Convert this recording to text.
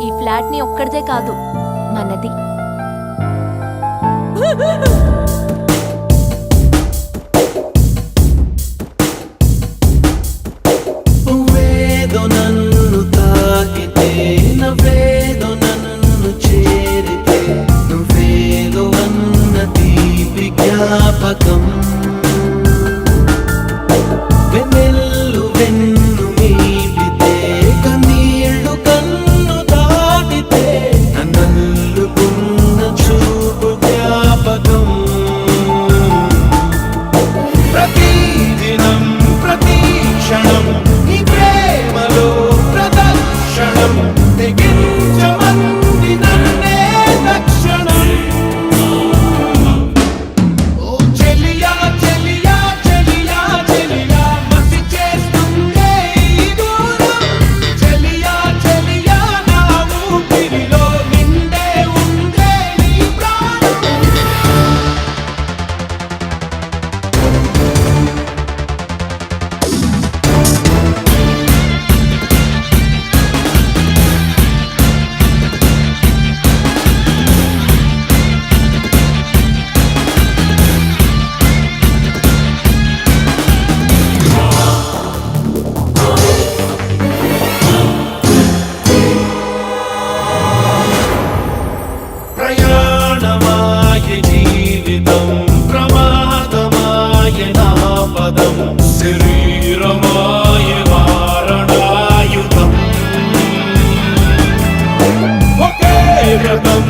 ఈ ఫ్లాట్ ని ఒక్కడిదే కాదు, మనది. నువ్వేదో నన్ను తాకితే, నవ్వేదో నన్ను చేరితే, నువ్వేదో అన్న తీపి జ్ఞాపకం వెన్నెల్లు వెన్ను మీపితే, కన్నీళ్లు కన్ను దాటితే, నన్నల్లుకున్న చూపు జ్ఞాపకం ప్రతి దినం ప్రతి క్షణం నీ ప్రేమలో ప్రదర్శనం తెగించమంది నన్నే తక్షణం. ఓ చెలియా చెలియా చెలియా చెలియా మసి చేస్తుందే ఈ దూరం. చెలియా చెలియా నా ఊపిరిలో నిండే ఉందే నీ ప్రాణం. ప్రయాణమాయ జీవితం, ప్రమాదమాయ నా పదం, శరీరమాయ మారణాయుధం. ఒకే రథం